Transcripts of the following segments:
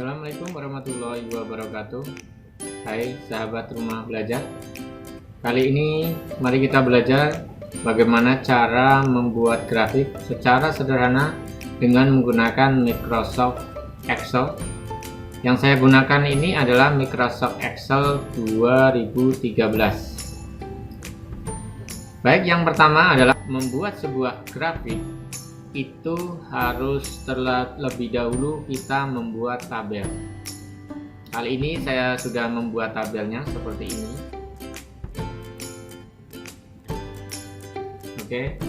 Assalamualaikum warahmatullahi wabarakatuh. Hai sahabat rumah belajar. Kali ini mari kita belajar bagaimana cara membuat grafik secara sederhana dengan menggunakan Microsoft Excel. Yang saya gunakan ini adalah Microsoft Excel 2013. Baik, yang pertama adalah membuat sebuah grafik. Itu harus terlebih dahulu kita membuat tabel. Kali ini saya sudah membuat tabelnya seperti ini. Oke.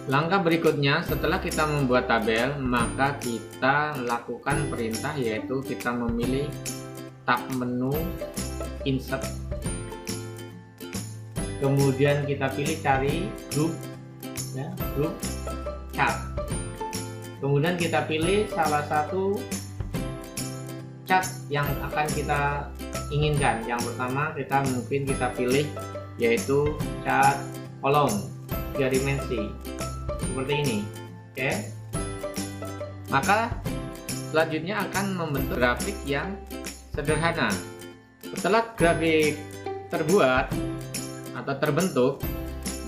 Langkah berikutnya, setelah kita membuat tabel, maka kita lakukan perintah, yaitu kita memilih tab menu insert. Kemudian kita pilih cari group, ya, group chart. Kemudian kita pilih salah satu cat yang akan kita inginkan. Yang pertama mungkin kita pilih yaitu cat kolom 3 dimensi seperti ini. Oke. Maka selanjutnya akan membentuk grafik yang sederhana. Setelah grafik terbuat atau terbentuk,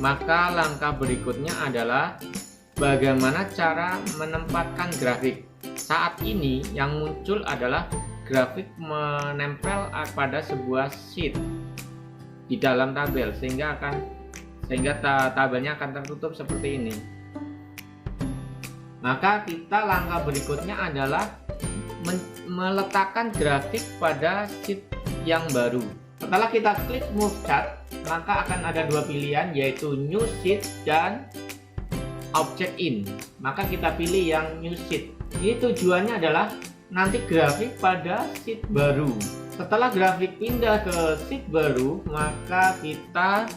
maka langkah berikutnya adalah bagaimana cara menempatkan grafik. Saat ini yang muncul adalah grafik menempel pada sebuah sheet di dalam tabel, sehingga tabelnya akan tertutup seperti ini. Maka langkah berikutnya adalah meletakkan grafik pada sheet yang baru. Setelah kita klik move chart, maka akan ada dua pilihan, yaitu new sheet dan object in. Maka kita pilih yang new sheet. Ini tujuannya adalah nanti grafik pada sheet baru. Setelah grafik pindah ke sheet baru, maka kita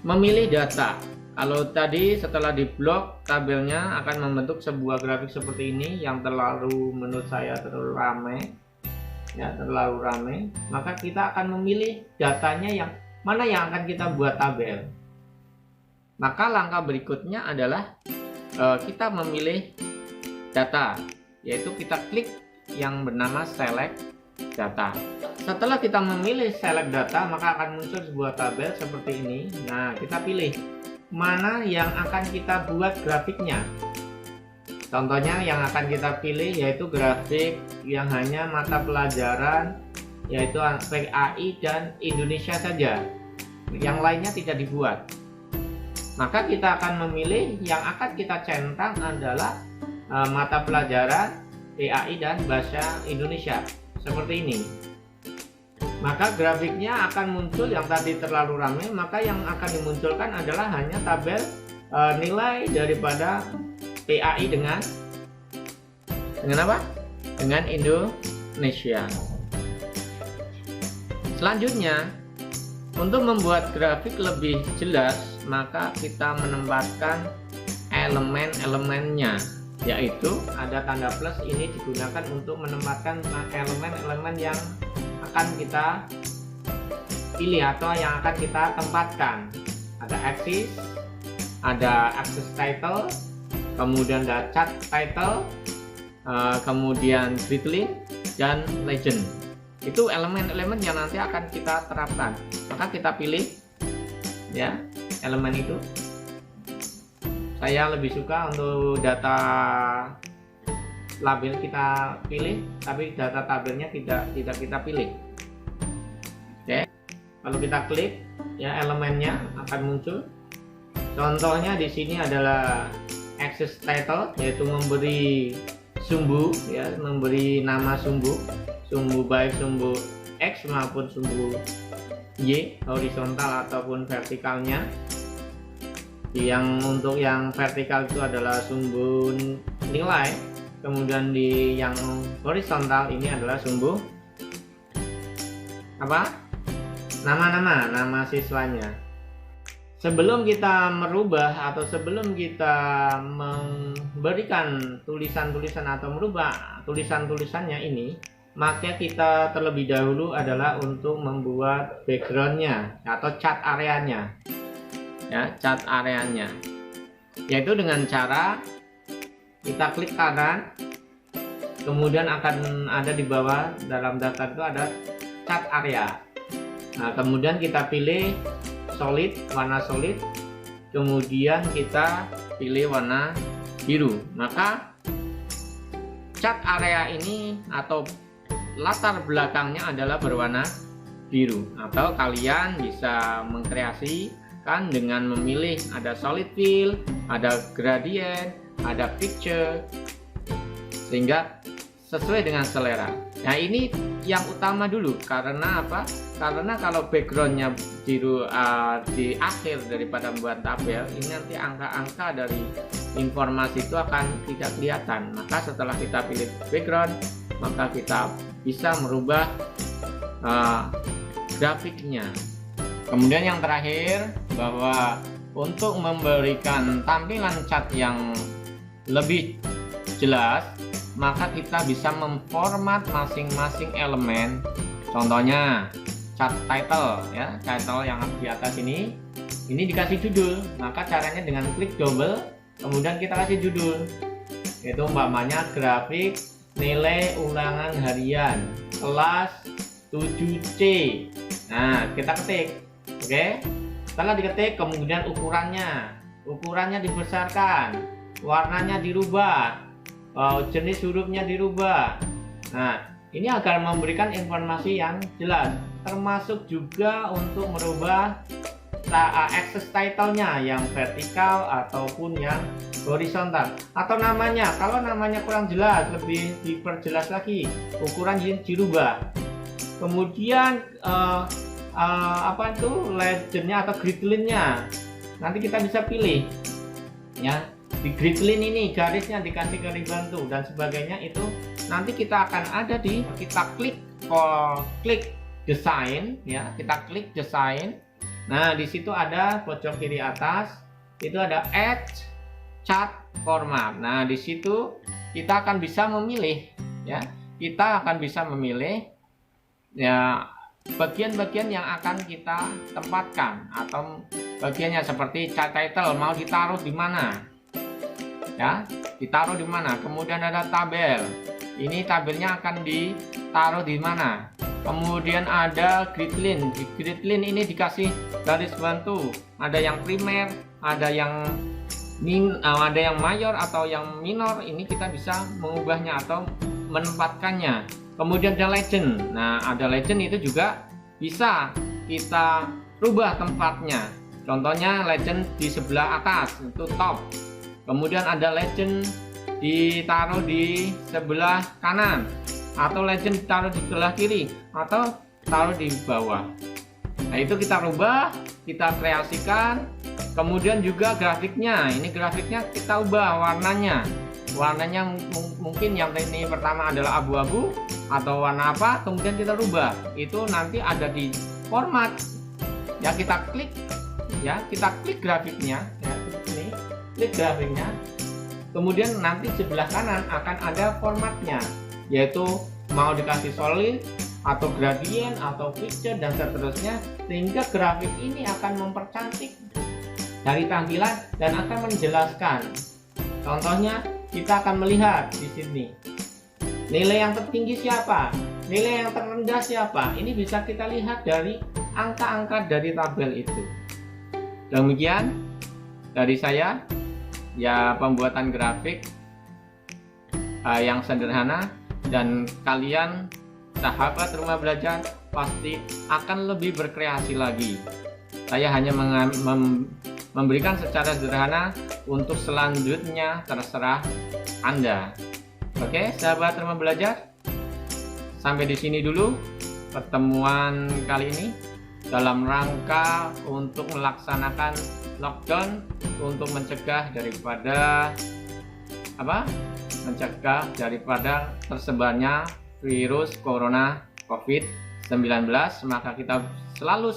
memilih data. Kalau tadi setelah di blok, tabelnya akan membentuk sebuah grafik seperti ini yang menurut saya terlalu ramai. Ya, terlalu ramai. Maka kita akan memilih datanya yang mana yang akan kita buat tabel. Maka langkah berikutnya adalah kita memilih data, yaitu kita klik yang bernama select data. Setelah kita memilih select data, maka akan muncul sebuah tabel seperti ini. Nah, kita pilih mana yang akan kita buat grafiknya. Contohnya yang akan kita pilih yaitu grafik yang hanya mata pelajaran, yaitu PAI dan Indonesia saja. Yang lainnya tidak dibuat. Maka kita akan memilih yang akan kita centang adalah mata pelajaran PAI dan bahasa Indonesia seperti ini. Maka grafiknya akan muncul yang tadi terlalu ramai, maka yang akan dimunculkan adalah hanya tabel nilai daripada PAI dengan apa? Dengan Indonesia. Selanjutnya, untuk membuat grafik lebih jelas, maka kita menempatkan elemen-elemennya, yaitu ada tanda plus. Ini digunakan untuk menempatkan elemen-elemen yang akan kita pilih atau yang akan kita tempatkan. Ada axis, ada axis title, kemudian ada chart title, kemudian grid link dan legend. Itu elemen-elemen yang nanti akan kita terapkan. Maka kita pilih ya elemen itu. Saya lebih suka untuk data label kita pilih, tapi data tabelnya tidak kita pilih. Oke. Kalau kita klik ya elemennya akan muncul. Contohnya di sini adalah axis title, yaitu memberi sumbu, ya, memberi nama sumbu baik sumbu X maupun sumbu Y, horizontal ataupun vertikalnya. Untuk yang vertikal itu adalah sumbu nilai, kemudian di yang horizontal ini adalah sumbu apa? Nama siswanya. Sebelum kita merubah atau sebelum kita memberikan tulisan-tulisan atau merubah tulisan-tulisannya ini, maka kita terlebih dahulu adalah untuk membuat backgroundnya atau cat areanya. Ya, cat areanya, yaitu dengan cara kita klik kanan, kemudian akan ada di bawah dalam daftar itu ada cat area. Nah, kemudian kita pilih solid, warna solid, kemudian kita pilih warna biru. Maka cat area ini atau latar belakangnya adalah berwarna biru, atau kalian bisa mengkreasikan dengan memilih ada solid fill, ada gradient, ada picture, sehingga sesuai dengan selera. Nah, ini yang utama dulu, karena apa? Karena kalau backgroundnya biru di akhir daripada membuat tabel, ini nanti angka-angka dari informasi itu akan tidak kelihatan. Maka setelah kita pilih background, maka kita bisa merubah grafiknya. Kemudian yang terakhir, bahwa untuk memberikan tampilan cat yang lebih jelas, maka kita bisa memformat masing-masing elemen. Contohnya cat title, ya, title yang di atas ini dikasih judul. Maka caranya dengan klik double, kemudian kita kasih judul, yaitu umpamanya grafik nilai ulangan harian kelas 7C. Nah, kita ketik, oke. Setelah diketik, kemudian ukurannya dibesarkan, warnanya dirubah, jenis hurufnya dirubah. Nah, ini agar memberikan informasi yang jelas, termasuk juga untuk merubah akses title-nya yang vertikal ataupun yang horizontal, atau namanya. Kalau namanya kurang jelas, lebih diperjelas lagi, ukuran dirubah. Kemudian legendnya atau gridline-nya nanti kita bisa pilih, ya. Di gridline ini garisnya dikasih garis bantu dan sebagainya, itu nanti kita akan ada di, kita klik desain, ya, kita klik desain. Nah, di situ ada pojok kiri atas itu ada add chart format. Nah, di situ kita akan bisa memilih, ya, kita akan bisa memilih, ya, bagian-bagian yang akan kita tempatkan, atau bagiannya seperti chart title mau ditaruh di mana, ya, ditaruh di mana. Kemudian ada tabel, ini tabelnya akan ditaruh di mana. Kemudian ada gridline, di gridline ini dikasih garis bantu, ada yang primer, ada yang mayor atau yang minor. Ini kita bisa mengubahnya atau menempatkannya. Kemudian ada legend. Nah, ada legend itu juga bisa kita rubah tempatnya. Contohnya legend di sebelah atas itu top. Kemudian ada legend ditaruh di sebelah kanan, atau legend ditaruh di sebelah kiri, atau taruh di bawah. Nah, itu kita rubah, kita kreasikan. Kemudian juga grafiknya, ini grafiknya kita ubah warnanya. Warnanya mungkin yang ini pertama adalah abu-abu atau warna apa, kemudian kita rubah. Itu nanti ada di format. Ya, kita klik, ya, kita klik grafiknya, ya, ini klik grafiknya. Kemudian nanti sebelah kanan akan ada formatnya, yaitu mau dikasih solid atau gradient atau picture dan seterusnya, sehingga grafik ini akan mempercantik dari tampilan dan akan menjelaskan. Contohnya kita akan melihat di sini nilai yang tertinggi siapa, nilai yang terendah siapa. Ini bisa kita lihat dari angka-angka dari tabel itu. Demikian dari saya, ya, pembuatan grafik yang sederhana, dan kalian sahabat rumah belajar pasti akan lebih berkreasi lagi. Saya hanya memberikan secara sederhana, untuk selanjutnya terserah Anda. Oke, sahabat rumah belajar, sampai di sini dulu pertemuan kali ini dalam rangka untuk melaksanakan lockdown, untuk mencegah daripada tersebarnya virus corona COVID-19. Maka kita selalu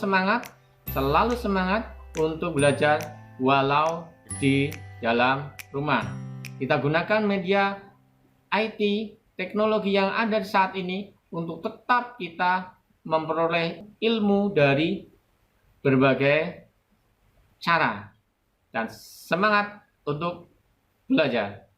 semangat untuk belajar walau di dalam rumah. Kita gunakan media IT, teknologi yang ada saat ini untuk tetap kita memperoleh ilmu dari berbagai cara, dan semangat untuk belajar.